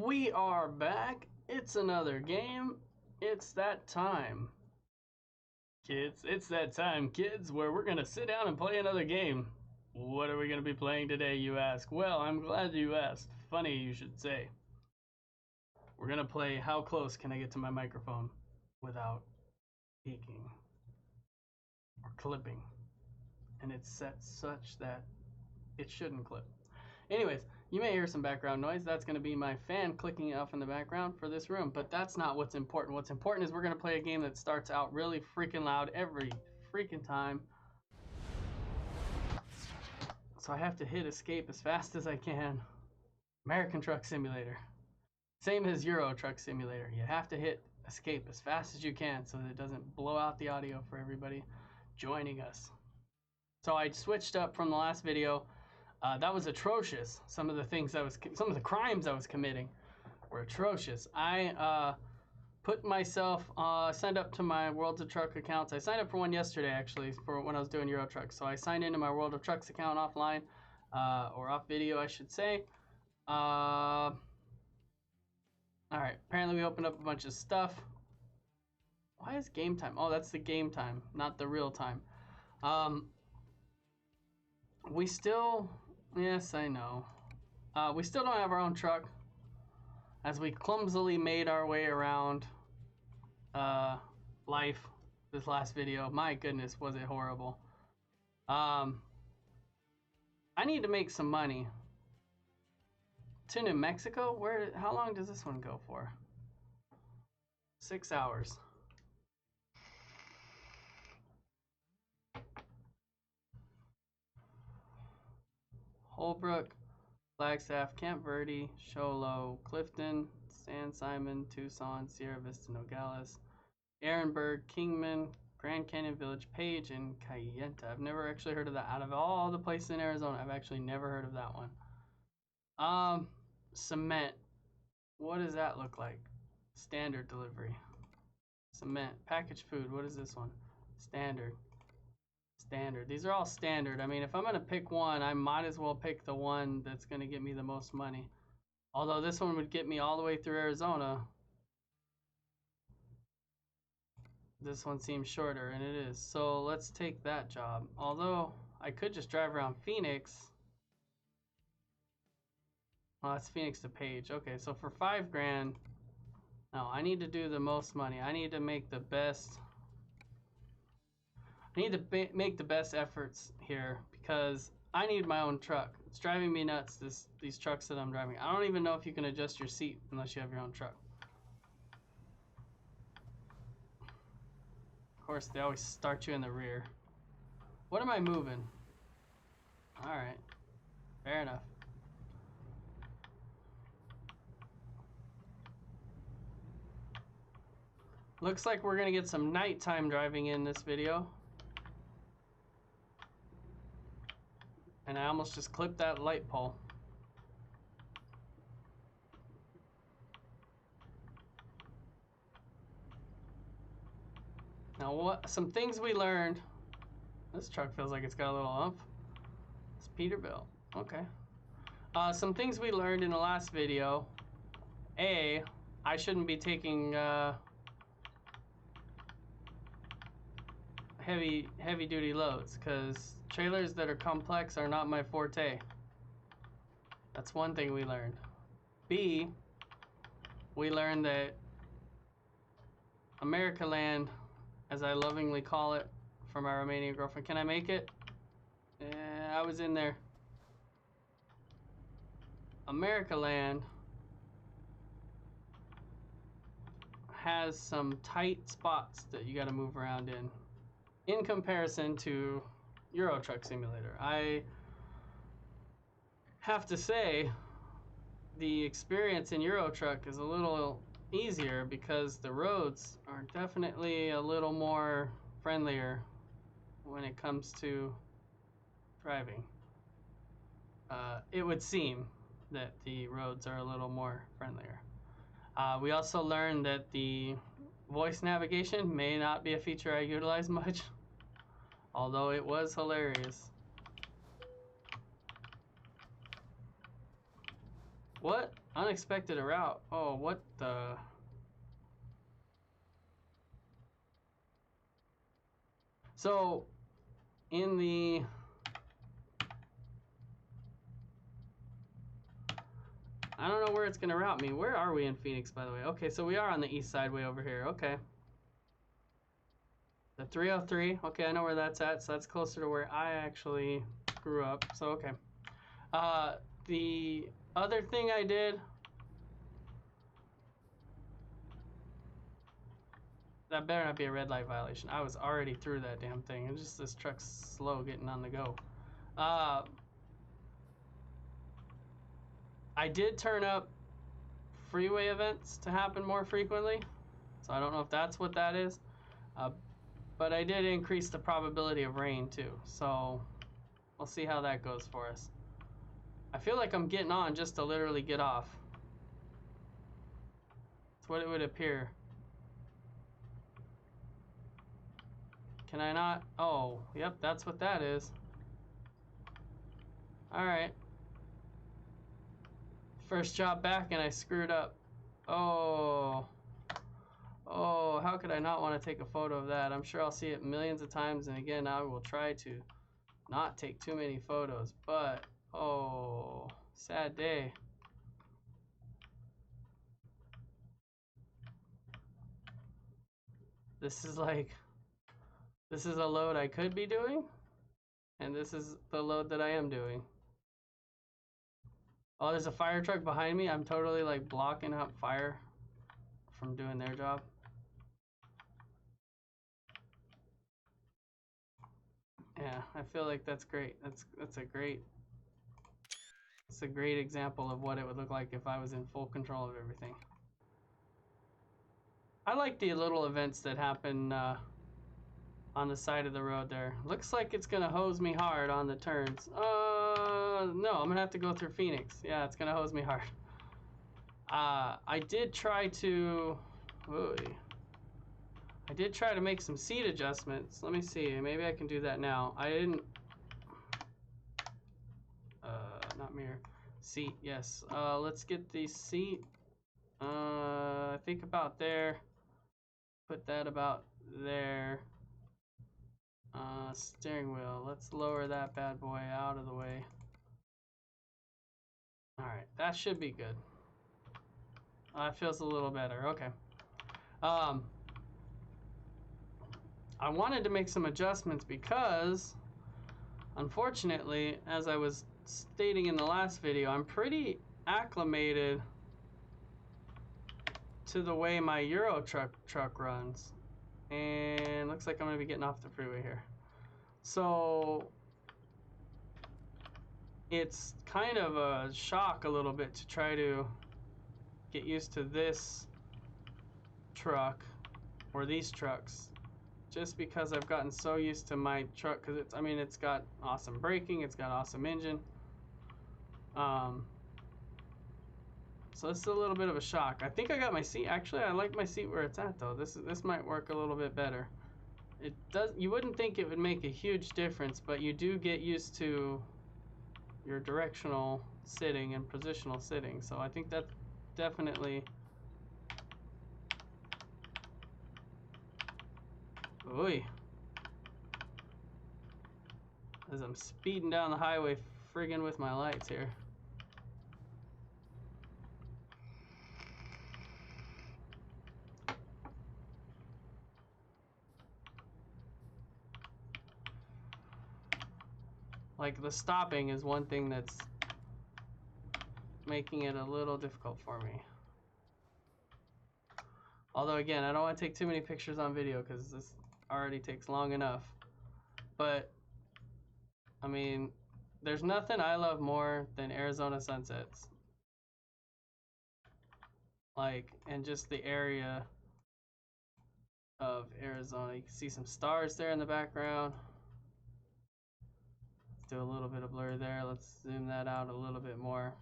We are back. It's another game. It's that time, kids. It's that time, kids, where we're going to sit down and play another game. What are we going to be playing today, you ask? Well, I'm glad you asked. Funny you should say. We're going to play How Close Can I Get to My Microphone Without Peeking or Clipping. And it's set such that it shouldn't clip. Anyways, you may hear some background noise. That's going to be my fan clicking off in the background for this room, but that's not what's important. What's important is we're going to play a game that starts out really freaking loud every freaking time. So I have to hit escape as fast as I can. American Truck Simulator. Same as Euro Truck Simulator. You have to hit escape as fast as you can so that it doesn't blow out the audio for everybody joining us. So I switched up from the last video. That was atrocious. Some of the crimes I was committing were atrocious. I put myself signed up to my World of Truck accounts. I signed up for one yesterday, actually, for when I was doing Euro Truck. So I signed into my World of Trucks account offline, or off video, I should say. All right. Apparently, we opened up a bunch of stuff. Why is game time? Oh, that's the game time, not the real time. We still. Yes, I know. We still don't have our own truck, as we clumsily made our way around life this last video. My goodness, was it horrible. I need to make some money. To New Mexico? How long does this one go for? 6 hours. Holbrook, Flagstaff, Camp Verde, Show Low, Clifton, San Simon, Tucson, Sierra Vista, Nogales, Ehrenberg, Kingman, Grand Canyon Village, Page, and Cayenta. I've never actually heard of that. Out of all the places in Arizona, I've actually never heard of that one. Cement. What does that look like? Standard delivery. Cement. Packaged food. What is this one? Standard. Standard. These are all standard. I mean, if I'm going to pick one, I might as well pick the one that's going to get me the most money. Although this one would get me all the way through Arizona. This one seems shorter, and it is. So let's take that job. Although I could just drive around Phoenix. Oh, that's Phoenix to Page. Okay, so for $5 grand, no, I need to do the most money. I need to make the best. I need to make the best efforts here because I need my own truck. It's driving me nuts, these trucks that I'm driving. I don't even know if you can adjust your seat unless you have your own truck. Of course, they always start you in the rear. What am I moving? All right, fair enough. Looks like we're gonna get some nighttime driving in this video. And I almost just clipped that light pole. Now some things we learned. This truck feels like it's got a little ump. It's Peterbilt. Okay. Some things we learned in the last video. A, I shouldn't be taking heavy duty loads because trailers that are complex are not my forte. That's one thing we learned. B, we learned that America Land, as I lovingly call it for my Romanian girlfriend. Can I make it? I was in there. America Land has some tight spots that you got to move around in comparison to Euro Truck Simulator. I have to say the experience in Euro Truck is a little easier because the roads are definitely a little more friendlier when it comes to driving. It would seem that the roads are a little more friendlier. We also learned that the voice navigation may not be a feature I utilize much, although it was hilarious. What Unexpected route. Oh, what the... So, in the... I don't know where it's gonna route me. Where are we in Phoenix, by the way? Okay, so we are on the east side way over here. Okay. The 303. Okay, I know where that's at. So that's closer to where I actually grew up. So, okay. The other thing I did... That better not be a red light violation. I was already through that damn thing. It's just this truck's slow getting on the go. I did turn up freeway events to happen more frequently. So I don't know if that's what that is. But I did increase the probability of rain too. So we'll see how that goes for us. I feel like I'm getting on just to literally get off. That's what it would appear. Can I not? Oh, yep, that's what that is. Alright. First job back and I screwed up. Oh. Oh, how could I not want to take a photo of that? I'm sure I'll see it millions of times, and again, I will try to not take too many photos, but, oh, sad day. This is a load I could be doing, and this is the load that I am doing. Oh, there's a fire truck behind me. I'm totally like blocking up fire from doing their job. Yeah, I feel like that's great. It's a great example of what it would look like if I was in full control of everything. I like the little events that happen on the side of the road there. Looks like it's gonna hose me hard on the turns. No, I'm gonna have to go through Phoenix. Yeah, it's gonna hose me hard. I did try to make some seat adjustments. Let me see, maybe I can do that now. I didn't, not mirror, seat, yes. Let's get the seat, I think about there. Put that about there. Steering wheel, let's lower that bad boy out of the way. All right, that should be good. That feels a little better, okay. I wanted to make some adjustments because, unfortunately, as I was stating in the last video, I'm pretty acclimated to the way my Euro truck runs. And looks like I'm gonna be getting off the freeway here. So it's kind of a shock a little bit to try to get used to this truck or these trucks, just because I've gotten so used to my truck, because it's got awesome braking, it's got awesome engine. So this is a little bit of a shock. I think I got my seat. Actually, I like my seat where it's at though. This might work a little bit better. It does. You wouldn't think it would make a huge difference, but you do get used to your directional sitting and positional sitting. So I think that definitely. Oy. As I'm speeding down the highway, friggin' with my lights here. Like, the stopping is one thing that's making it a little difficult for me. Although, again, I don't want to take too many pictures on video because this already takes long enough. But, I mean, there's nothing I love more than Arizona sunsets. Like, and just the area of Arizona. You can see some stars there in the background. Let's do a little bit of blur there. Let's zoom that out a little bit more.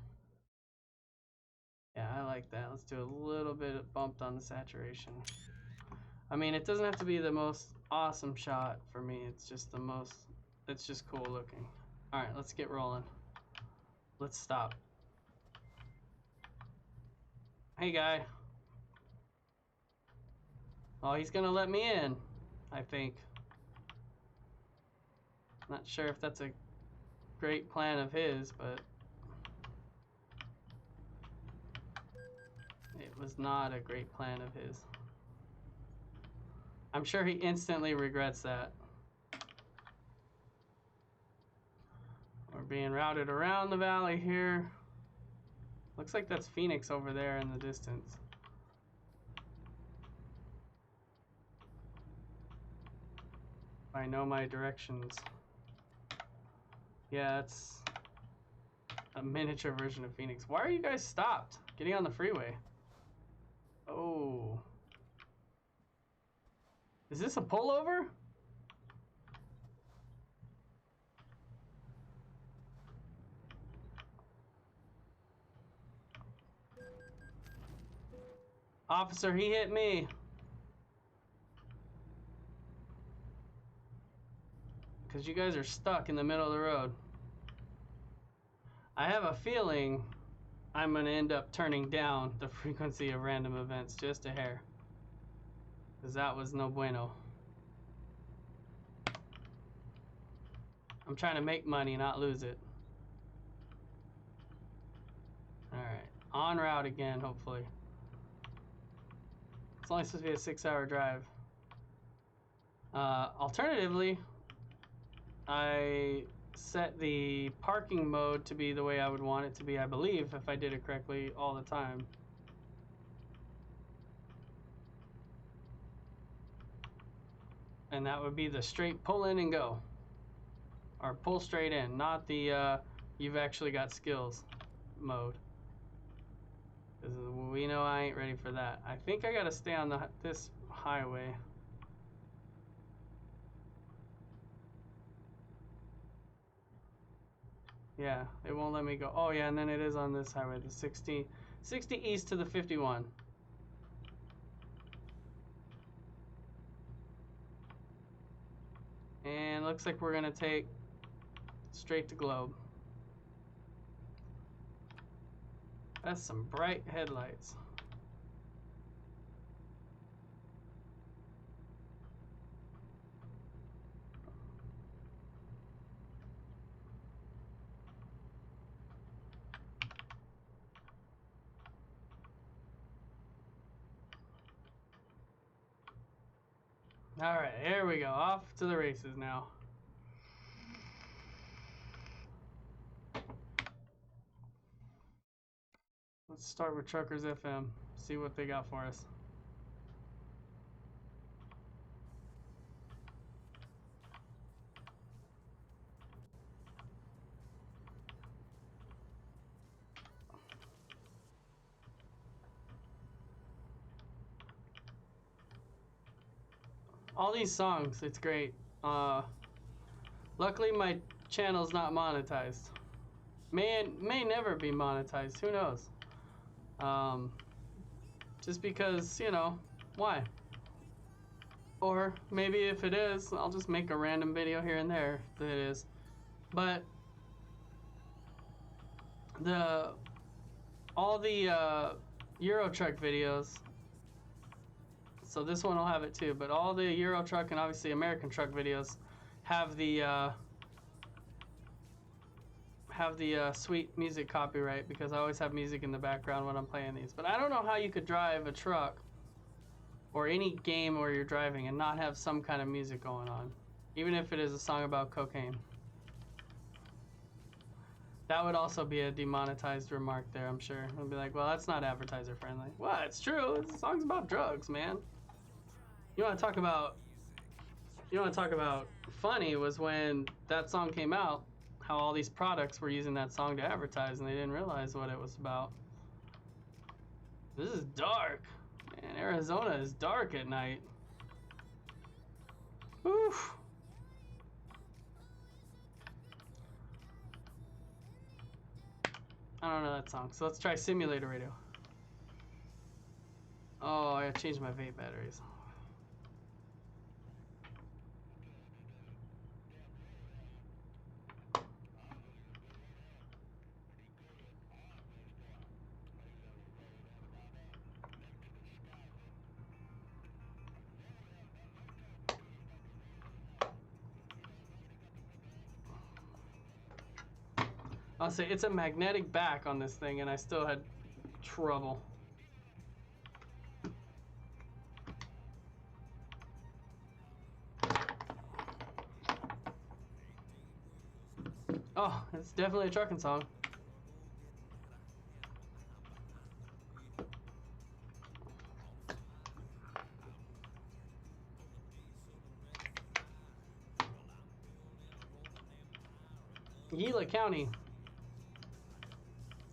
Yeah, I like that. Let's do a little bit bumped on the saturation. I mean, it doesn't have to be the most awesome shot for me. It's just it's just cool looking. All right, let's get rolling. Let's stop. Hey, guy. Oh, he's gonna let me in, I think. Not sure if that's a great plan of his, but it was not a great plan of his. I'm sure he instantly regrets that. We're being routed around the valley here. Looks like that's Phoenix over there in the distance. I know my directions. Yeah, that's a miniature version of Phoenix. Why are you guys stopped? Getting on the freeway. Oh. Is this a pullover? Officer, he hit me. Because you guys are stuck in the middle of the road. I have a feeling I'm going to end up turning down the frequency of random events just a hair. Because that was no bueno. I'm trying to make money, not lose it. Alright, en route again, hopefully. It's only supposed to be a 6-hour drive. Alternatively, I set the parking mode to be the way I would want it to be, I believe, if I did it correctly all the time. And that would be the straight pull in and go. Or pull straight in, not the you've actually got skills mode. Because we know I ain't ready for that. I think I gotta stay on this highway. Yeah, it won't let me go. Oh yeah, and then it is on this highway, the 60 east to the 51. And looks like we're gonna take straight to Globe. That's some bright headlights. All right, here we go. Off to the races now. Let's start with Truckers FM. See what they got for us. All these songs, it's great. Luckily my channel's not monetized. May never be monetized, who knows? Just because, you know, why? Or maybe if it is, I'll just make a random video here and there that it is. But all the Euro Truck videos, so this one will have it too, but all the Euro Truck and obviously American Truck videos have the sweet music copyright, because I always have music in the background when I'm playing these. But I don't know how you could drive a truck or any game where you're driving and not have some kind of music going on, even if it is a song about cocaine. That would also be a demonetized remark there, I'm sure. I'd be like, well, that's not advertiser friendly. Well, it's true. It's songs about drugs, man. You want to talk about funny was when that song came out, how all these products were using that song to advertise and they didn't realize what it was about. This is dark. Man, Arizona is dark at night. Oof. I don't know that song, so let's try Simulator Radio. Oh, I gotta change my vape batteries. I'll say it's a magnetic back on this thing, and I still had trouble. Oh, it's definitely a trucking song. Gila County.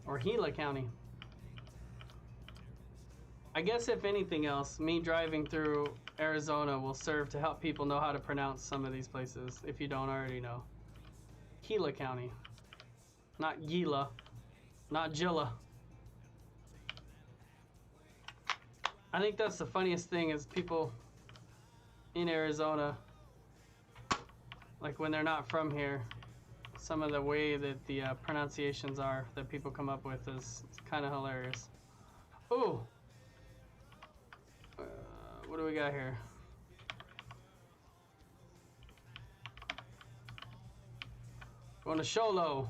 Or Gila County. I guess if anything else, me driving through Arizona will serve to help people know how to pronounce some of these places, if you don't already know. Gila County. Not Gila. Not Gila. I think that's the funniest thing is people in Arizona, like when they're not from here, some of the way that the pronunciations are that people come up with is kind of hilarious. Ooh! What do we got here? Going to Sholo.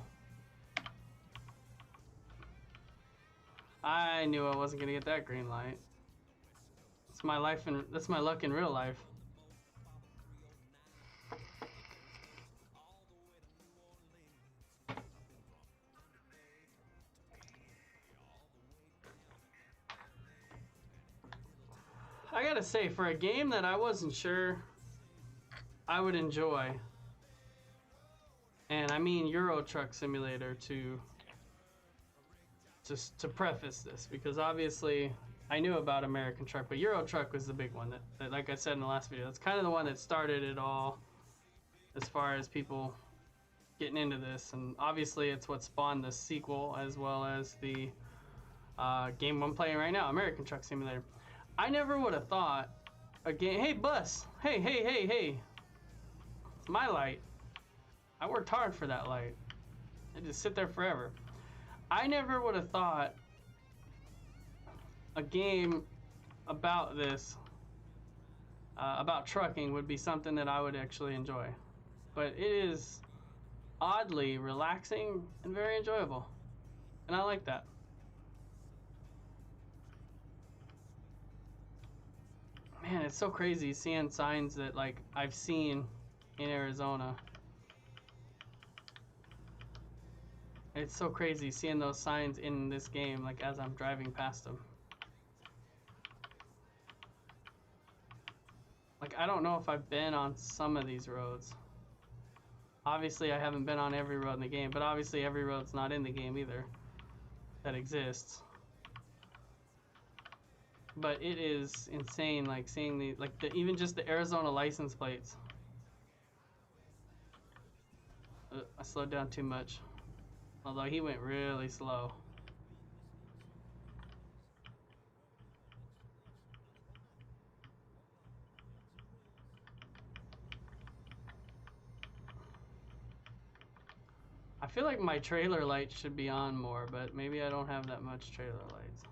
I knew I wasn't gonna get that green light. It's my life and that's my luck in real life. I gotta say, for a game that I wasn't sure I would enjoy, and I mean Euro Truck Simulator to preface this, because obviously I knew about American Truck, but Euro Truck was the big one that, like I said in the last video, that's kind of the one that started it all as far as people getting into this, and obviously it's what spawned the sequel as well as the game I'm playing right now, American Truck Simulator. I never would have thought a game, hey bus, hey, it's my light. I worked hard for that light. It just sit there forever. I never would have thought a game about this, about trucking, would be something that I would actually enjoy. But it is oddly relaxing and very enjoyable. And I like that. Man, it's so crazy seeing signs that like I've seen in Arizona. It's so crazy seeing those signs in this game, like as I'm driving past them. Like, I don't know if I've been on some of these roads. Obviously, I haven't been on every road in the game, but obviously every road's not in the game either that exists. But it is insane, like seeing the, like even just the Arizona license plates. I slowed down too much. Although he went really slow. I feel like my trailer lights should be on more, but maybe I don't have that much trailer lights.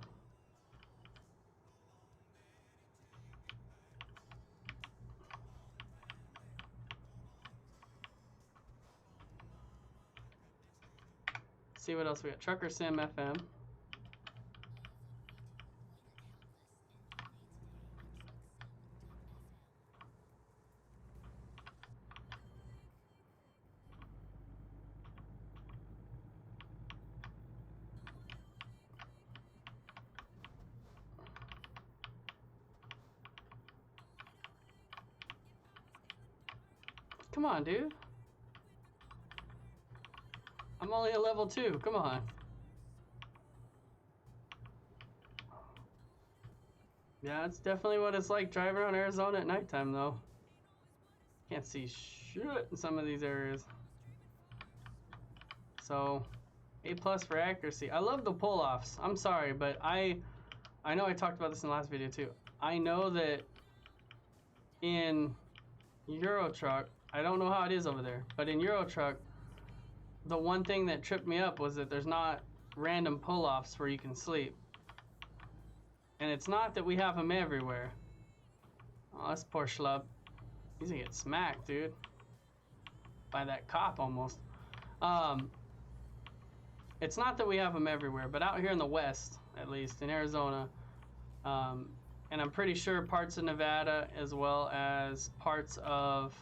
Let's see what else we got. Trucker Sim FM. Come on, dude. I'm only at level 2. Come on. Yeah, it's definitely what it's like driving around Arizona at nighttime, though. Can't see shit in some of these areas. So, A+ for accuracy. I love the pull-offs. I'm sorry, but I know I talked about this in the last video, too. I know that in Euro Truck, I don't know how it is over there, but in Euro Truck, the one thing that tripped me up was that there's not random pull-offs where you can sleep. And it's not that we have them everywhere. Oh, that's poor schlub. He's gonna get smacked, dude. By that cop almost. It's not that we have them everywhere, but out here in the West, at least in Arizona, and I'm pretty sure parts of Nevada as well as parts of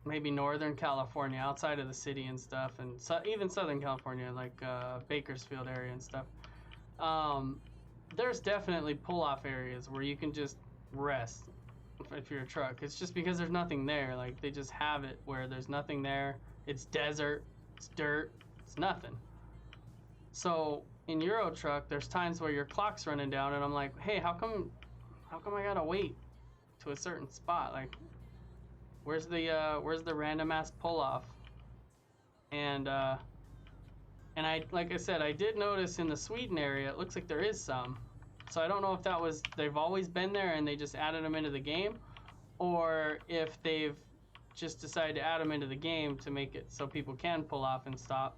maybe Northern California, outside of the city and stuff, and even Southern California, like Bakersfield area and stuff. There's definitely pull-off areas where you can just rest if you're a truck. It's just because there's nothing there. Like, they just have it where there's nothing there. It's desert, it's dirt, it's nothing. So in Euro Truck, there's times where your clock's running down, and I'm like, hey, how come I gotta wait to a certain spot? Like, where's the random ass pull off? And I, like I said, I did notice in the Sweden area, it looks like there is some. So I don't know if that was they've always been there and they just added them into the game, or if they've just decided to add them into the game to make it so people can pull off and stop.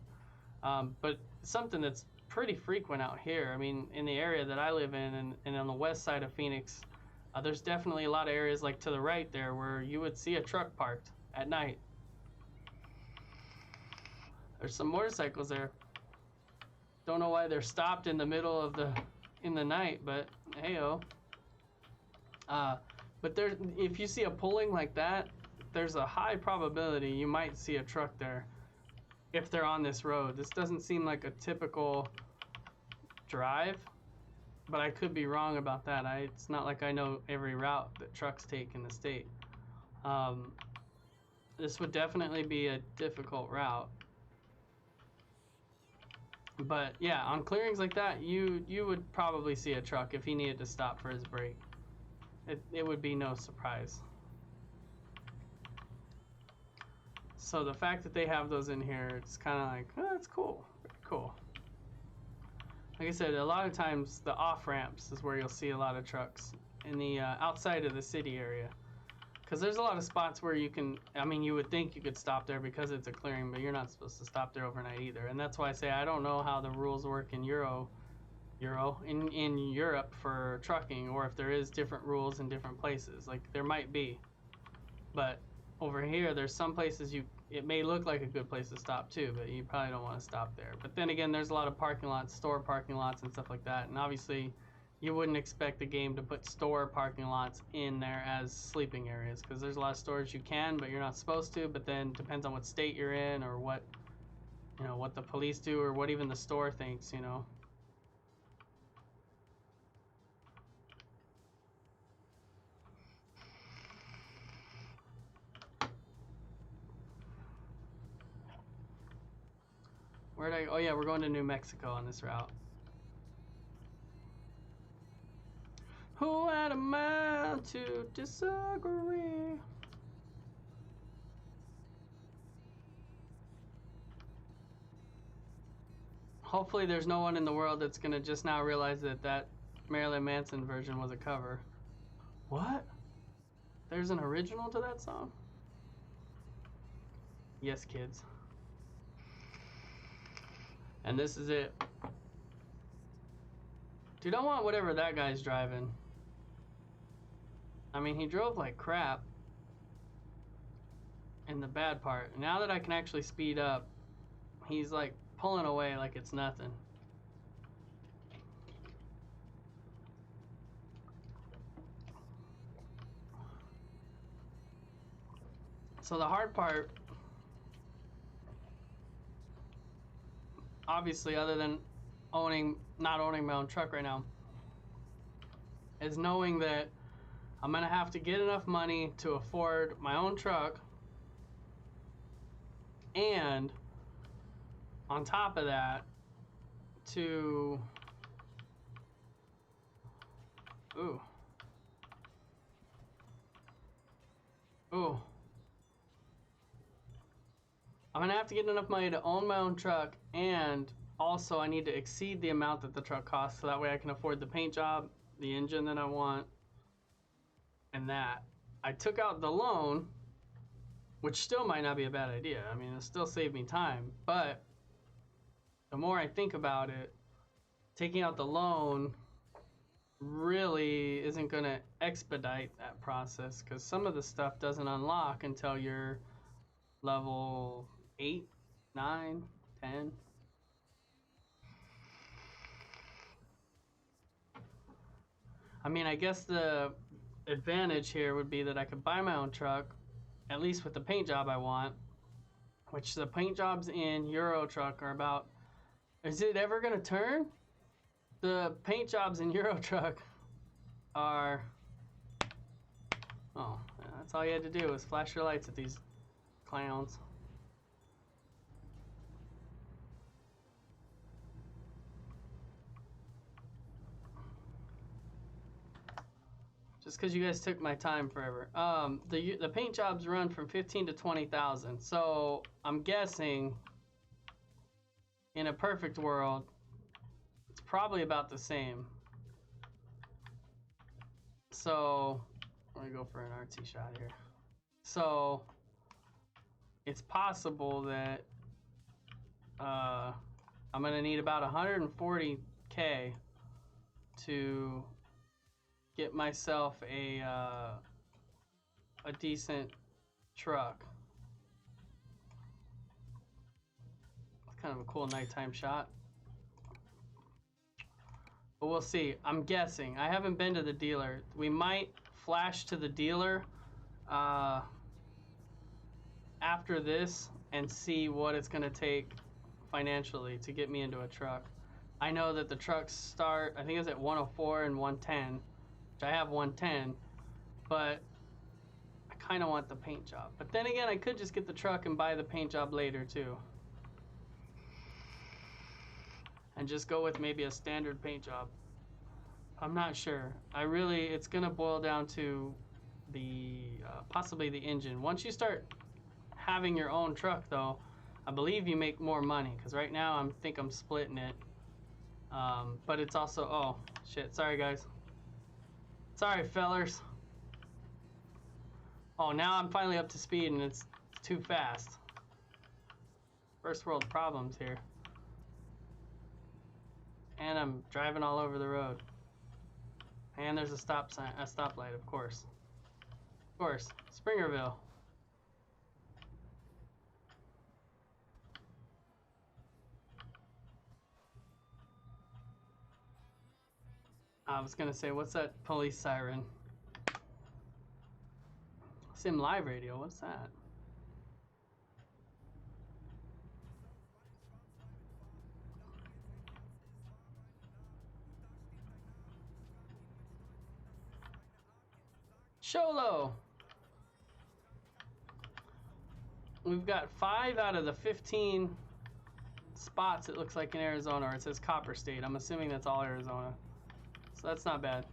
But something that's pretty frequent out here. I mean, in the area that I live in and on the west side of Phoenix, there's definitely a lot of areas like to the right there where you would see a truck parked at night. There's some motorcycles there. Don't know why they're stopped in the middle of in the night, but hey-oh. But there, if you see a pulling like that, there's a high probability you might see a truck there if they're on this road. This doesn't seem like a typical drive, but I could be wrong about that. It's not like I know every route that trucks take in the state. This would definitely be a difficult route. But yeah, on clearings like that, you would probably see a truck if he needed to stop for his break. It would be no surprise. So the fact that they have those in here, it's kind of like, oh, that's cool. Very cool. Like I said, a lot of times the off-ramps is where you'll see a lot of trucks in the outside of the city area. Because there's a lot of spots where you can, I mean, you would think you could stop there because it's a clearing, but you're not supposed to stop there overnight either. And that's why I say I don't know how the rules work in in Europe for trucking, or if there is different rules in different places. Like, there might be. But over here, there's some places it may look like a good place to stop too, but you probably don't want to stop there. But then again, there's a lot of parking lots, store parking lots and stuff like that. And obviously, you wouldn't expect the game to put store parking lots in there as sleeping areas, because there's a lot of stores you can, but you're not supposed to. But then depends on what state you're in, or what the police do, or what even the store thinks, Oh yeah, we're going to New Mexico on this route. Who am I to disagree? Hopefully there's no one in the world that's gonna just now realize that Marilyn Manson version was a cover. What? There's an original to that song? Yes, kids. And this is it. Dude, I want whatever that guy's driving. I mean, he drove like crap in the bad part. Now that I can actually speed up, he's like pulling away like it's nothing. So the hard part, obviously, other than not owning my own truck right now, is knowing that I'm gonna have to get enough money to afford my own truck, and on top of that, to I'm gonna have to get enough money to own my own truck, and also I need to exceed the amount that the truck costs, so that way I can afford the paint job, the engine that I want, and that. I took out the loan, which still might not be a bad idea. I mean, it'll still save me time, but the more I think about it, taking out the loan really isn't going to expedite that process, because some of the stuff doesn't unlock until you're level 8, 9, 10. I mean, I guess the advantage here would be that I could buy my own truck, at least with the paint job I want, which the paint jobs in Euro Truck are about... Is it ever gonna turn? The paint jobs in Euro Truck are... Oh, that's all you had to do was flash your lights at these clowns. Just because you guys took my time forever. The paint jobs run from 15 to 20,000. So I'm guessing in a perfect world, it's probably about the same. So let me go for an artsy shot here. So it's possible that I'm gonna need about 140K to get myself a decent truck. It's kind of a cool nighttime shot. But we'll see. I'm guessing. I haven't been to the dealer. We might flash to the dealer after this and see what it's gonna take financially to get me into a truck. I know that the trucks start, I think it's at 104 and 110. I have 110, but I kind of want the paint job. But then again, I could just get the truck and buy the paint job later too. And just go with maybe a standard paint job. I'm not sure. It's gonna boil down to the, possibly the engine. Once you start having your own truck though, I believe you make more money. Cause right now I think I'm splitting it. But it's also, oh shit, sorry guys. Sorry, fellers. Oh, now I'm finally up to speed and it's too fast. First world problems here. And I'm driving all over the road. And there's a stop sign, a stoplight, of course. Of course, Springerville. I was gonna say, what's that police siren? Sim Live Radio, what's that? Sholo! We've got 5 out of the 15 spots, it looks like, in Arizona, or it says Copper State. I'm assuming that's all Arizona. So that's not bad.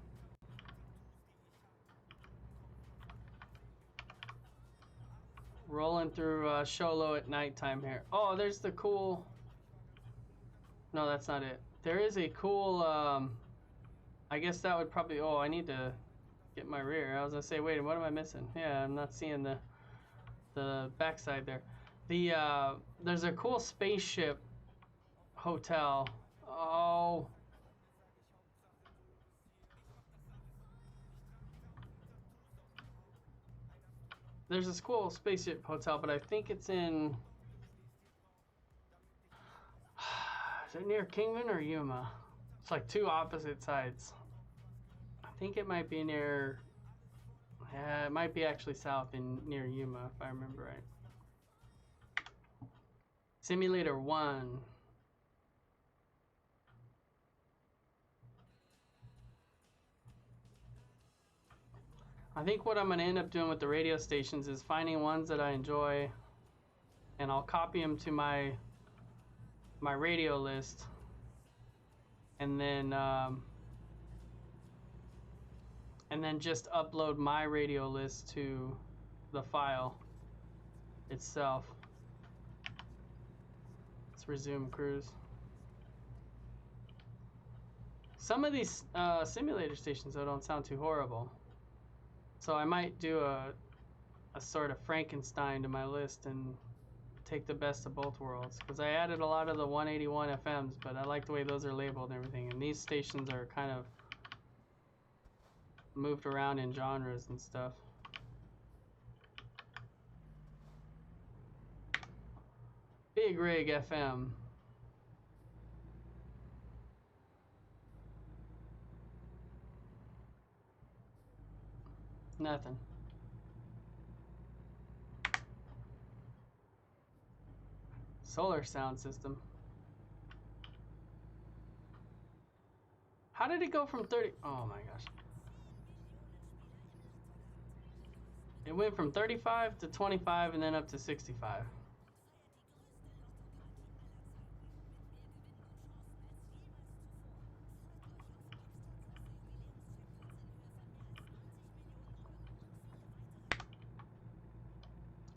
Rolling through Sholo at nighttime here. Oh, there's the cool... No, that's not it. There is a cool... I guess that would probably... Oh, I need to get my rear. I was gonna say, wait, what am I missing? Yeah, I'm not seeing the backside there. There's a cool spaceship hotel. Oh... There's this cool spaceship hotel, but I think it's in... Is it near Kingman or Yuma? It's like 2 opposite sides. I think it might be near... Yeah, it might be actually south in near Yuma, if I remember right. Simulator 1. I think what I'm going to end up doing with the radio stations is finding ones that I enjoy, and I'll copy them to my radio list, and then just upload my radio list to the file itself. Let's resume cruise. Some of these simulator stations though don't sound too horrible. So I might do a sort of Frankenstein to my list and take the best of both worlds. Because I added a lot of the 181 FMs, but I like the way those are labeled and everything. And these stations are kind of moved around in genres and stuff. Big Rig FM. Nothing. Solar sound system. How did it go from 30? Oh my gosh. It went from 35 to 25 and then up to 65.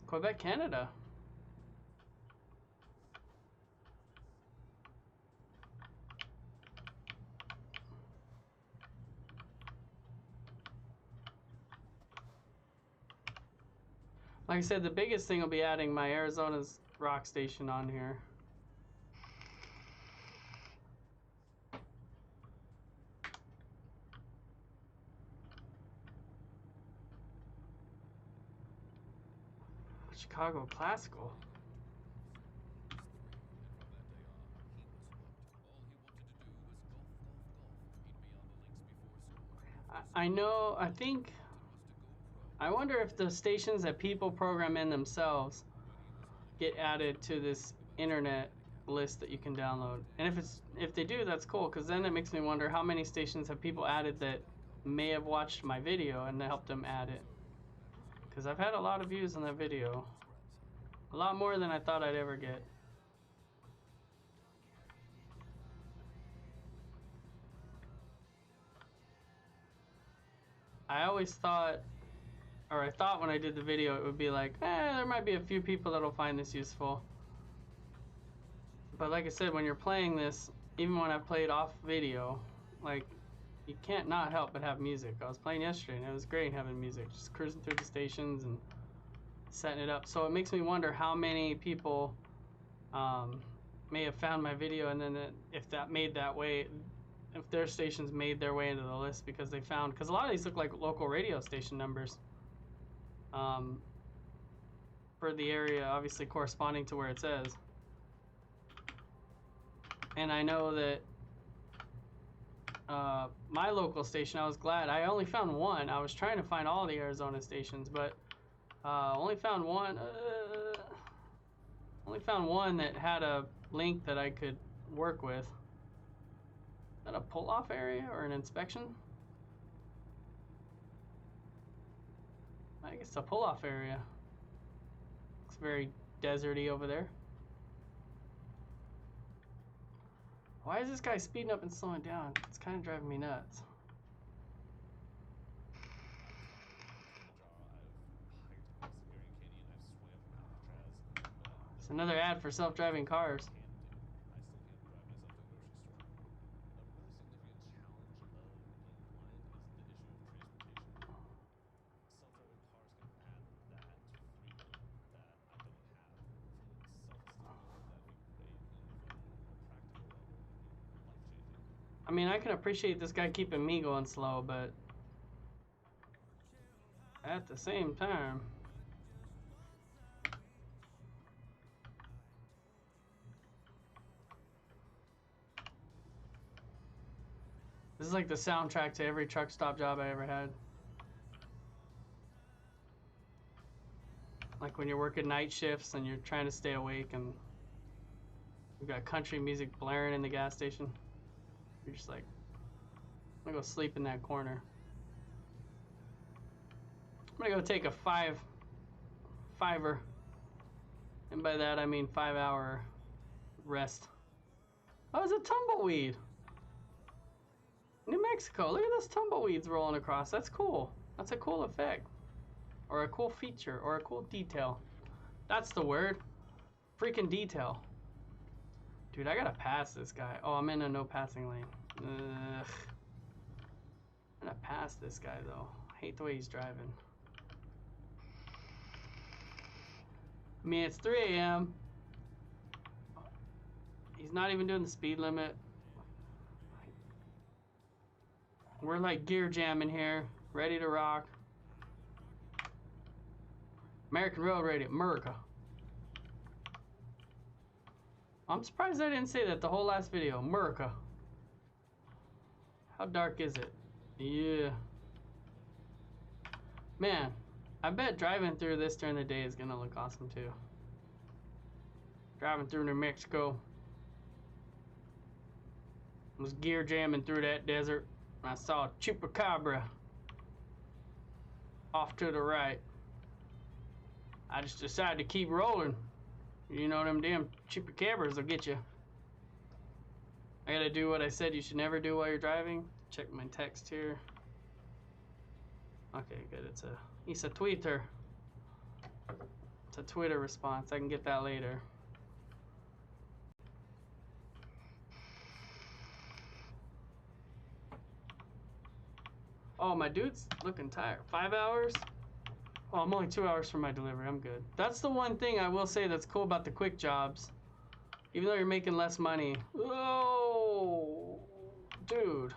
Quebec, Canada. Like I said, the biggest thing will be adding my Arizona's rock station on here. Chicago Classical. I know, I wonder if the stations that people program in themselves get added to this internet list that you can download. And if they do, that's cool, because then it makes me wonder how many stations have people added that may have watched my video and helped them add it. Because I've had a lot of views on that video. A lot more than I thought I'd ever get. I always thought, or I thought when I did the video, it would be like, there might be a few people that'll find this useful. But like I said, when you're playing this, even when I've played off video, like, you can't not help but have music. I was playing yesterday and it was great having music, just cruising through the stations and setting it up. So it makes me wonder how many people may have found my video, and then if that made that way, if their stations made their way into the list because they found, because a lot of these look like local radio station numbers for the area, obviously corresponding to where it says. And I know that my local station, I was glad. I only found one. I was trying to find all the Arizona stations, but only found one. Only found one that had a link that I could work with. Is that a pull-off area or an inspection? I guess it's a pull-off area. Looks very deserty over there. Why is this guy speeding up and slowing down? It's kind of driving me nuts. It's another ad for self-driving cars. I mean, I can appreciate this guy keeping me going slow, but at the same time, this is like the soundtrack to every truck stop job I ever had. Like when you're working night shifts and you're trying to stay awake and you've got country music blaring in the gas station. You're just like, I'm gonna go sleep in that corner. I'm gonna go take a fiver. And by that I mean 5-hour rest. Oh, it's a tumbleweed. New Mexico, look at those tumbleweeds rolling across. That's cool. That's a cool effect. Or a cool feature, or a cool detail. That's the word. Freaking detail. Dude, I gotta pass this guy. Oh, I'm in a no passing lane. Ugh. I'm gonna pass this guy though. I hate the way he's driving. I mean, it's 3 a.m. He's not even doing the speed limit. We're like gear jamming here, ready to rock. American Road Radio, America. I'm surprised I didn't say that the whole last video. America. How dark is it? Yeah. Man, I bet driving through this during the day is gonna look awesome too. Driving through New Mexico. I was gear jamming through that desert. And I saw a chupacabra off to the right. I just decided to keep rolling. You know them damn chupacabras will get you. I gotta do what I said you should never do while you're driving. Check my text here. Okay, good. It's a tweeter. It's a Twitter response. I can get that later. Oh, my dude's looking tired. 5 hours? Oh, I'm only 2 hours from my delivery. I'm good. That's the one thing I will say that's cool about the quick jobs. Even though you're making less money. Oh, dude.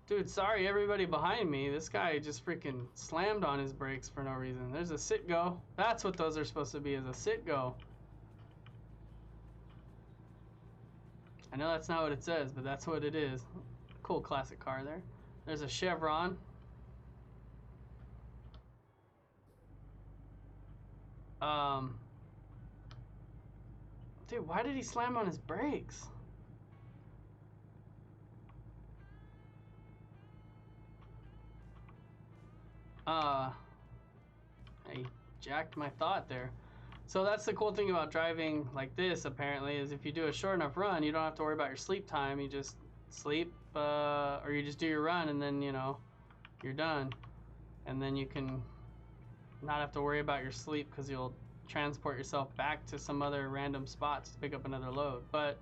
Dude, sorry everybody behind me. This guy just freaking slammed on his brakes for no reason. There's a sit-go. That's what those are supposed to be, is a sit-go. I know that's not what it says, but that's what it is. Cool classic car there. There's a Chevron. Dude, why did he slam on his brakes? I jacked my thought there. So that's the cool thing about driving like this, apparently, is if you do a short enough run, you don't have to worry about your sleep time. You just sleep, or you just do your run, and then, you know, you're done. And then you can not have to worry about your sleep because you'll transport yourself back to some other random spots to pick up another load. But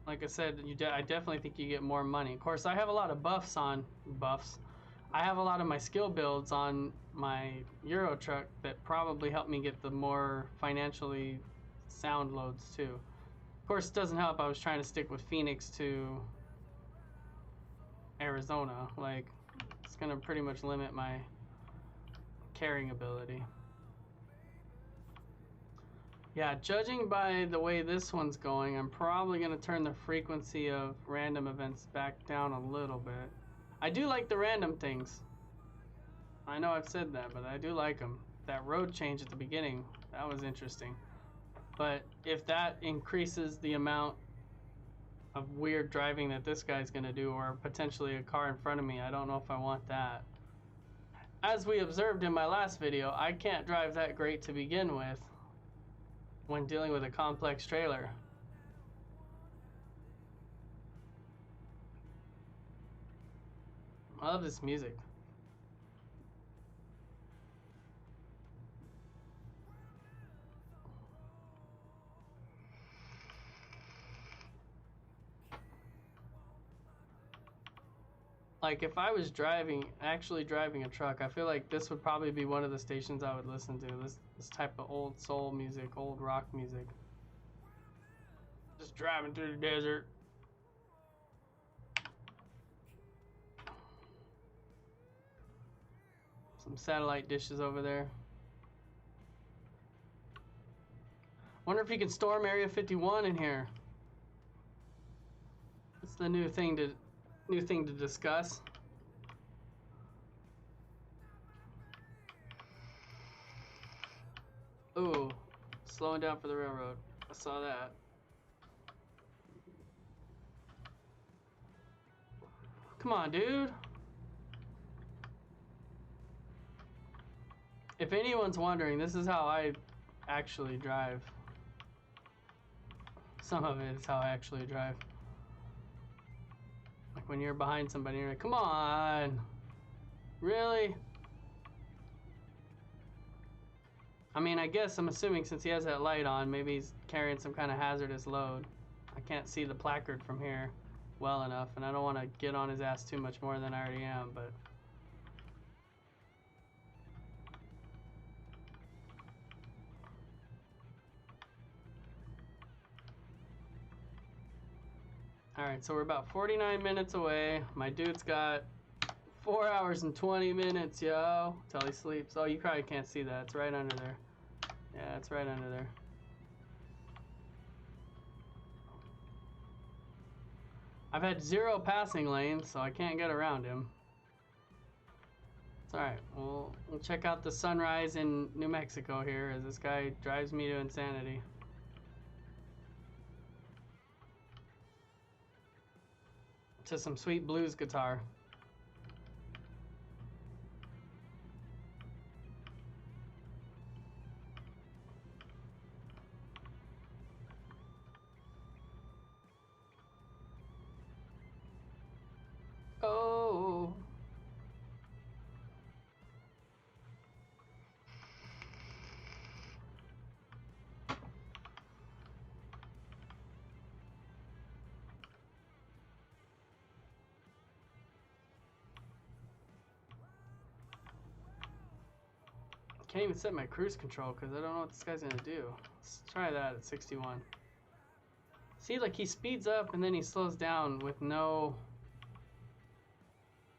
like I said, I definitely think you get more money. Of course, I have a lot of buffs. I have a lot of my skill builds on my Euro truck that probably help me get the more financially sound loads too. Of course, it doesn't help. I was trying to stick with Phoenix to Arizona. Like, it's gonna pretty much limit my carrying ability. Yeah, judging by the way this one's going, I'm probably gonna turn the frequency of random events back down a little bit. I do like the random things. I know I've said that, but I do like them. That road change at the beginning, that was interesting. But if that increases the amount of weird driving that this guy's gonna do, or potentially a car in front of me, I don't know if I want that. As we observed in my last video, I can't drive that great to begin with when dealing with a complex trailer. I love this music. Like, if I was actually driving a truck, I feel like this would probably be one of the stations I would listen to. This type of old soul music, old rock music. Just driving through the desert. Some satellite dishes over there. Wonder if you can storm Area 51 in here. It's the new thing to discuss. Ooh, slowing down for the railroad. I saw that. Come on, dude. If anyone's wondering, this is how I actually drive. Some of it is how I actually drive. Like when you're behind somebody, you're like, come on. Really? I mean, I guess I'm assuming since he has that light on, maybe he's carrying some kind of hazardous load. I can't see the placard from here well enough, and I don't want to get on his ass too much more than I already am, but... Alright, so we're about 49 minutes away. My dude's got 4 hours and 20 minutes, yo, till he sleeps. Oh, you probably can't see that. It's right under there. Yeah, it's right under there. I've had 0 passing lanes, so I can't get around him. It's alright. We'll check out the sunrise in New Mexico here as this guy drives me to insanity. To some sweet blues guitar. Oh. Can't even set my cruise control because I don't know what this guy's gonna do. Let's try that at 61. See, like he speeds up and then he slows down with no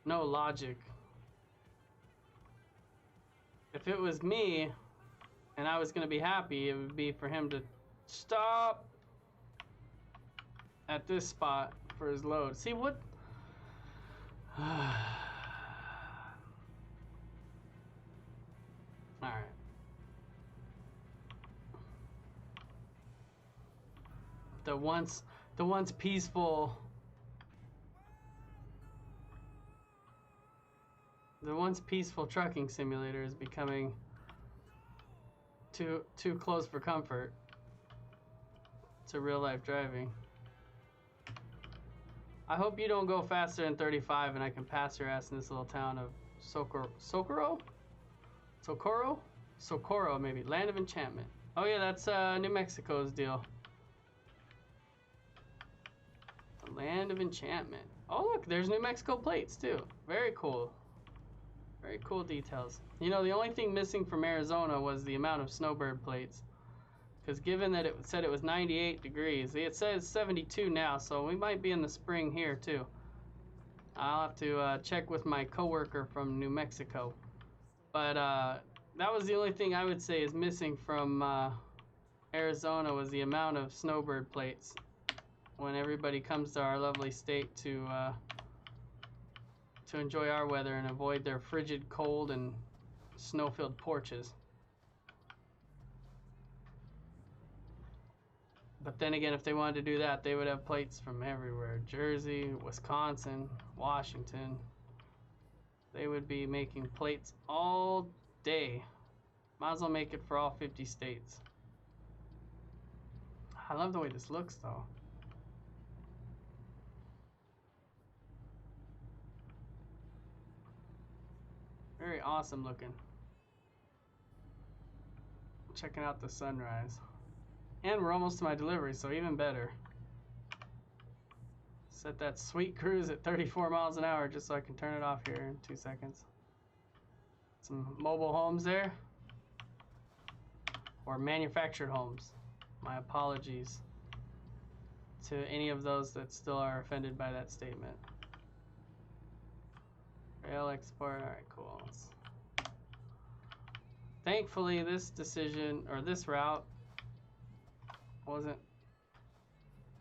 logic. If it was me and I was gonna be happy, it would be for him to stop at this spot for his load. See what? Alright. The once peaceful trucking simulator is becoming too close for comfort to real life driving. I hope you don't go faster than 35 and I can pass your ass in this little town of Socorro, maybe. Land of Enchantment. Oh yeah, that's New Mexico's deal. The Land of Enchantment. Oh look, there's New Mexico plates too. Very cool. Very cool details. You know, the only thing missing from Arizona was the amount of snowbird plates. Because given that it said it was 98 degrees, it says 72 now, so we might be in the spring here too. I'll have to check with my coworker from New Mexico. But that was the only thing I would say is missing from Arizona was the amount of snowbird plates when everybody comes to our lovely state to enjoy our weather and avoid their frigid cold and snow-filled porches. But then again, if they wanted to do that, they would have plates from everywhere. Jersey, Wisconsin, Washington. They would be making plates all day. Might as well make it for all 50 states. I love the way this looks though. Very awesome looking. Checking out the sunrise. And we're almost to my delivery, so even better. Set that sweet cruise at 34 miles an hour just so I can turn it off here in 2 seconds. Some mobile homes there. Or manufactured homes. My apologies to any of those that still are offended by that statement. Rail export, alright, cool. Thankfully, this decision, or this route,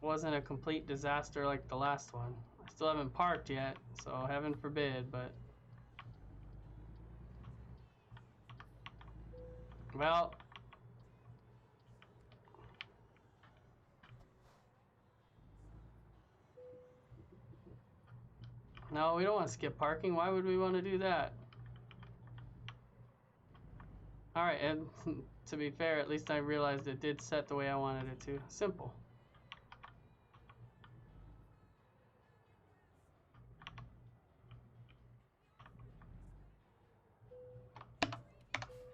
wasn't a complete disaster like the last one. I still haven't parked yet, so heaven forbid, but... Well... No, we don't want to skip parking. Why would we want to do that? Alright, and to be fair, at least I realized it did set the way I wanted it to. Simple.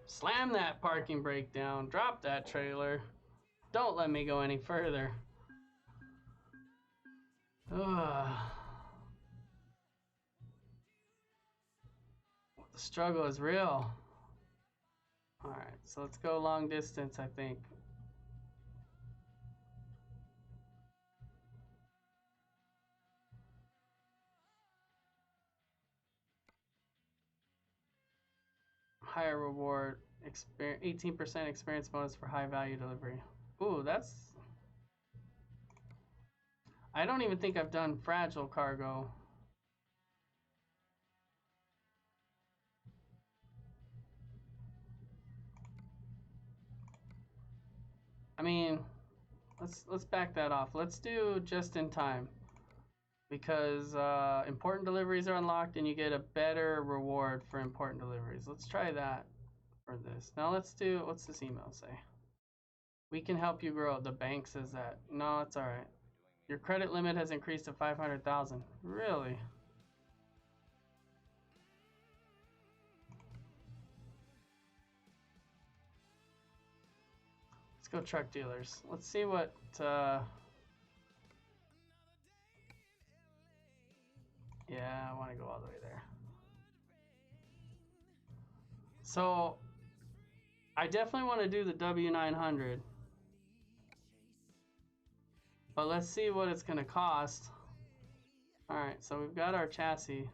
Slam that parking brake down. Drop that trailer. Don't let me go any further. Ugh. The struggle is real. Alright, so let's go long distance, I think. Higher reward, 18% experience bonus for high value delivery. Ooh, that's... I don't even think I've done fragile cargo. I mean, let's back that off. Let's do just in time. Because important deliveries are unlocked and you get a better reward for important deliveries. Let's try that for this. Now let's do, what's this email say? We can help you grow. The bank says that. No, it's all right. Your credit limit has increased to 500,000. Really? Let's go truck dealers. Let's see what yeah, I want to go all the way there. So I definitely want to do the W900. But let's see what it's gonna cost. All right, so we've got our chassis.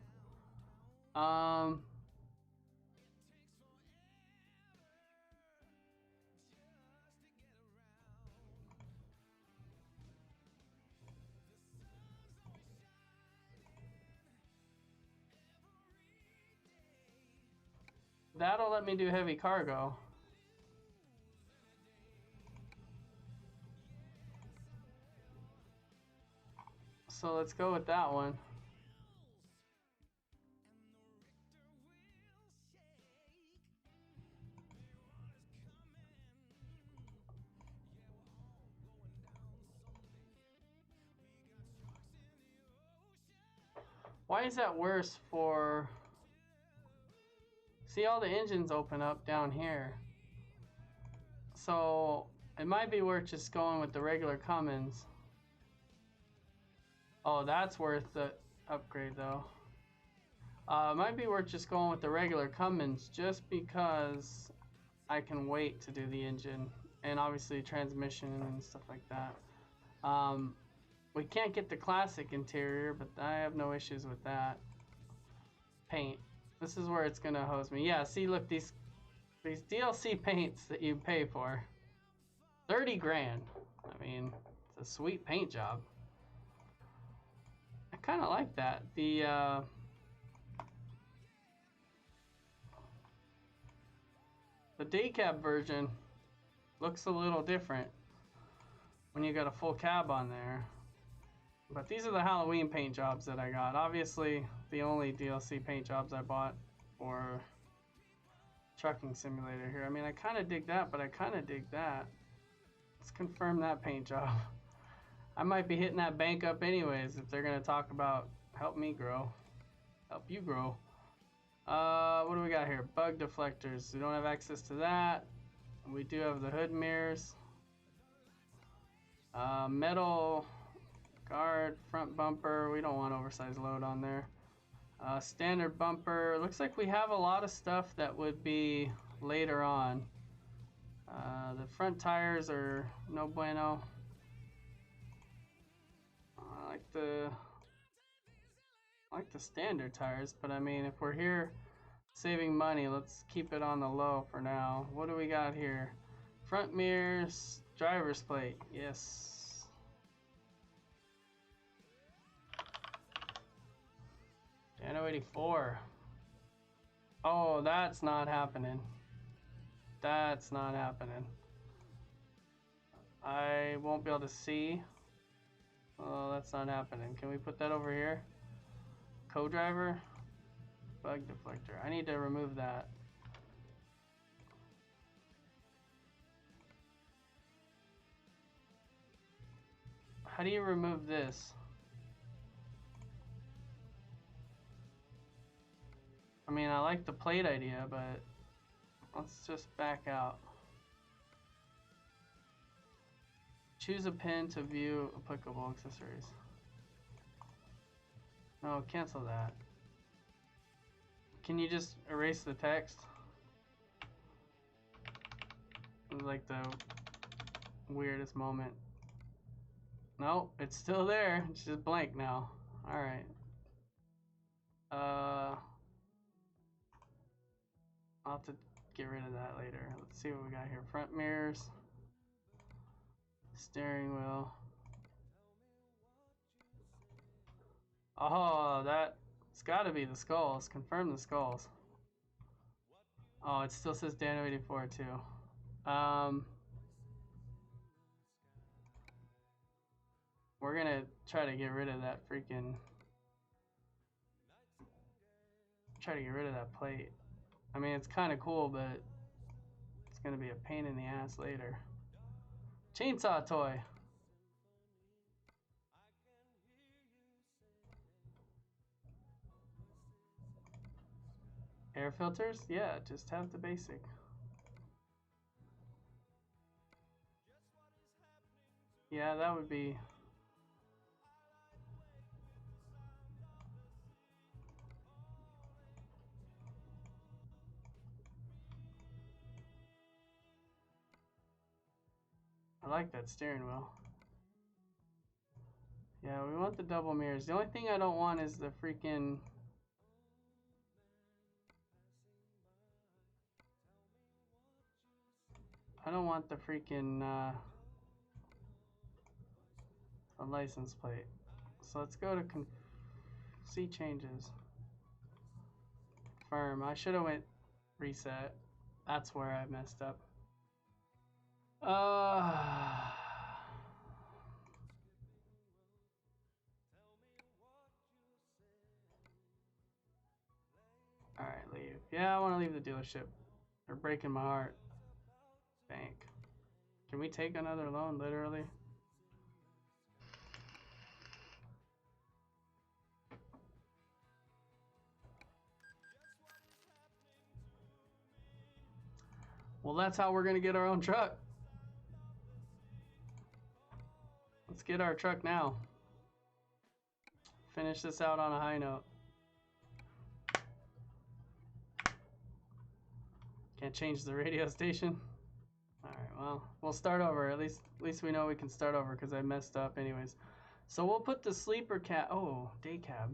That'll let me do heavy cargo. So let's go with that one. Why is that worse for... See, all the engines open up down here. So it might be worth just going with the regular Cummins. Oh, that's worth the upgrade though. It might be worth just going with the regular Cummins just because I can wait to do the engine and obviously transmission and stuff like that. We can't get the classic interior, but I have no issues with that. Paint. This is where it's gonna hose me. Yeah, see, look, these DLC paints that you pay for. 30 grand. I mean, it's a sweet paint job. I kind of like that. The day cab version looks a little different when you got a full cab on there. But these are the Halloween paint jobs that I got. Obviously, the only DLC paint jobs I bought for Trucking Simulator here. I mean, I kind of dig that, but I kind of dig that. Let's confirm that paint job. I might be hitting that bank up anyways if they're going to talk about help me grow. Help you grow. What do we got here? Bug deflectors. We don't have access to that. We do have the hood mirrors. Metal guard, front bumper. We don't want oversized load on there. Standard bumper. Looks like we have a lot of stuff that would be later on. The front tires are no bueno. I like the standard tires, but I mean, if we're here saving money, let's keep it on the low for now. What do we got here? Front mirrors, driver's plate. Yes. Dano 84. Oh, that's not happening. That's not happening. I won't be able to see. Oh, that's not happening. Can we put that over here? Co-driver? Bug deflector. I need to remove that. How do you remove this? I mean, I like the plate idea, but let's just back out. Choose a pin to view applicable accessories. No, cancel that. Can you just erase the text? It was like the weirdest moment. Nope, it's still there. It's just blank now. Alright. I'll have to get rid of that later. Let's see what we got here. Front mirrors. Steering wheel. Oh, it's gotta be the skulls. Confirm the skulls. Oh, it still says Dano 84 too. we're gonna try to get rid of that freaking... Try to get rid of that plate. I mean, it's kind of cool, but it's gonna be a pain in the ass later. Chainsaw toy. Air filters? Yeah, just have the basic. Yeah, that would be... I like that steering wheel. Yeah, we want the double mirrors. The only thing I don't want is the freaking... I don't want the freaking a license plate. So let's go to see changes. Confirm. I should have went reset. That's where I messed up. Alright, leave. Yeah, I want to leave the dealership. They're breaking my heart. Bank. Can we take another loan, literally? Well, that's how we're going to get our own truck. Let's get our truck now. Finish this out on a high note. Can't change the radio station. Alright, well, we'll start over. At least we know we can start over because I messed up anyways. So we'll put the sleeper cab... Oh, day cab.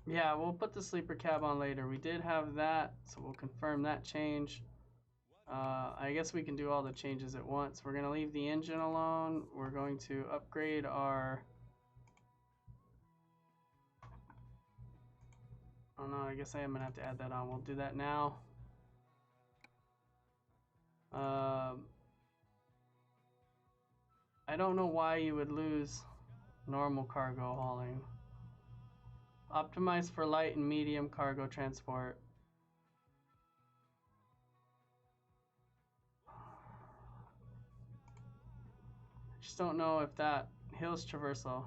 Yeah, we'll put the sleeper cab on later. We did have that, so we'll confirm that change. I guess we can do all the changes at once. We're going to leave the engine alone. We're going to upgrade our... Oh no, I guess I am going to have to add that on. We'll do that now. I don't know why you would lose normal cargo hauling. Optimized for light and medium cargo transport. Just don't know if that hills traversal.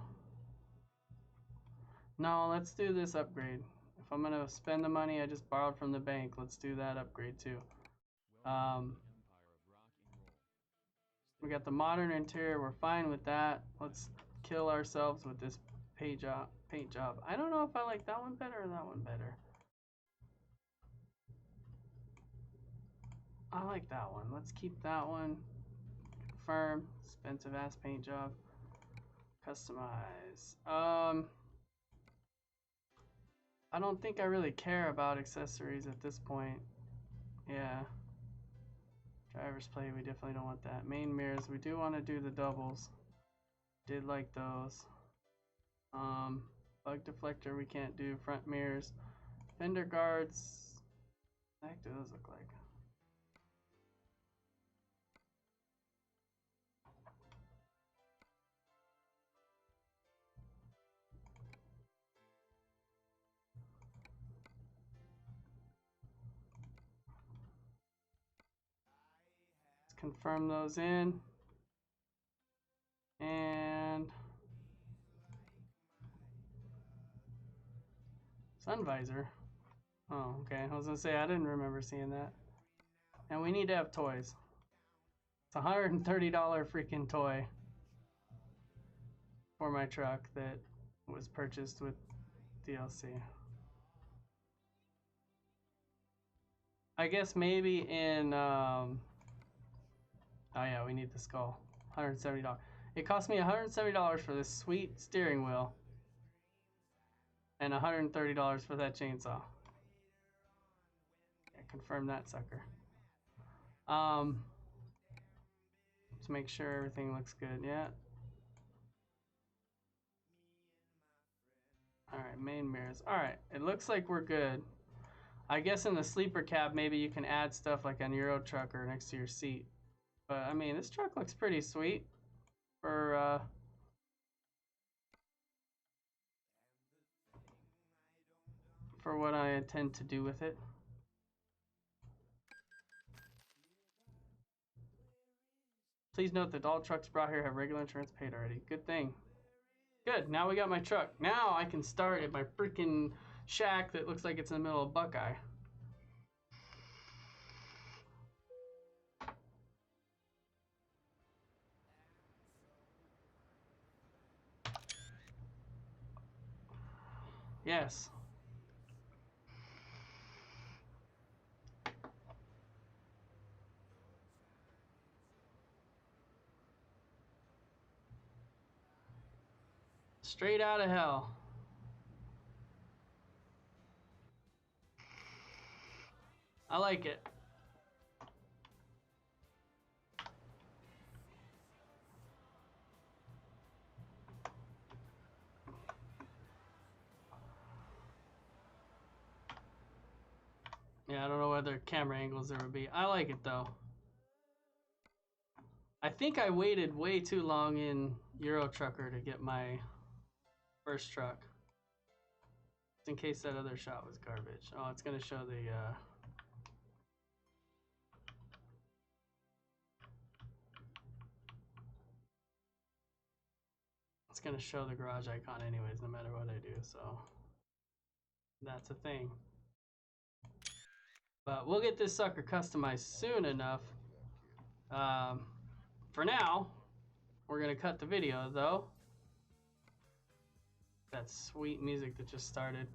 No, let's do this upgrade. If I'm gonna spend the money I just borrowed from the bank, let's do that upgrade too. We got the modern interior, we're fine with that. Let's kill ourselves with this paint job. I don't know if I like that one better or that one better. I like that one. Let's keep that one. Confirm. Expensive ass paint job. Customize. I don't think I really care about accessories at this point. Yeah. Driver's plate, we definitely don't want that. Main mirrors, we do want to do the doubles. Did like those. Bug deflector, we can't do. Front mirrors. Fender guards. What the heck do those look like? Let's confirm those in. And sun visor. Oh, okay. I was gonna say I didn't remember seeing that. And we need to have toys. It's a $130 freaking toy for my truck that was purchased with DLC. I guess maybe in oh yeah, we need the skull. $170. It cost me $170 for this sweet steering wheel and $130 for that chainsaw. Yeah, confirm that sucker. To make sure everything looks good. Yeah. Alright, main mirrors. Alright, it looks like we're good. I guess in the sleeper cab, maybe you can add stuff like on Euro truck or next to your seat. But I mean, this truck looks pretty sweet for for what I intend to do with it. Please note that all trucks brought here have regular insurance paid already. Good thing. Good, now we got my truck. Now I can start at my freaking shack that looks like it's in the middle of Buckeye. Yes. Straight out of hell. I like it. Yeah, I don't know what other camera angles there would be. I like it though. I think I waited way too long in Euro Trucker to get my first truck. Just in case that other shot was garbage. Oh, it's gonna show the it's gonna show the garage icon anyways, no matter what I do, so that's a thing. But we'll get this sucker customized soon enough. For now, we're gonna cut the video though. That sweet music that just started.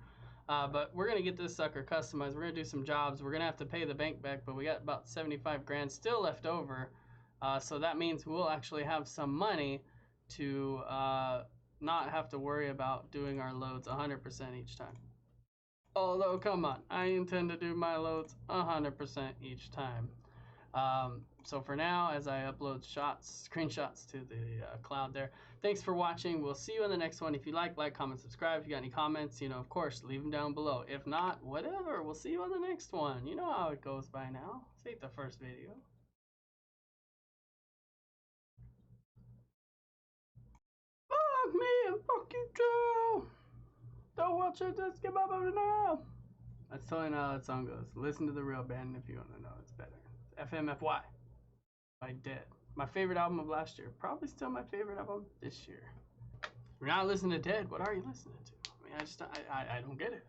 But we're gonna get this sucker customized. We're gonna do some jobs. We're gonna have to pay the bank back, but we got about 75 grand still left over. So that means we'll actually have some money to not have to worry about doing our loads 100% each time. Although, come on, I intend to do my loads 100% each time. So for now, as I upload screenshots to the cloud there, thanks for watching. We'll see you in the next one. If you like, comment, subscribe. If you got any comments, you know, of course, leave them down below. If not, whatever. We'll see you on the next one. You know how it goes by now. This ain't the first video. Fuck me and fuck you too. Don't watch it, just give up over now. That's totally not how that song goes. Listen to the real band if you want to know it's better. It's FMFY by Dead. My favorite album of last year. Probably still my favorite album this year. If you're not listening to Dead, what are you listening to? I mean, I don't get it.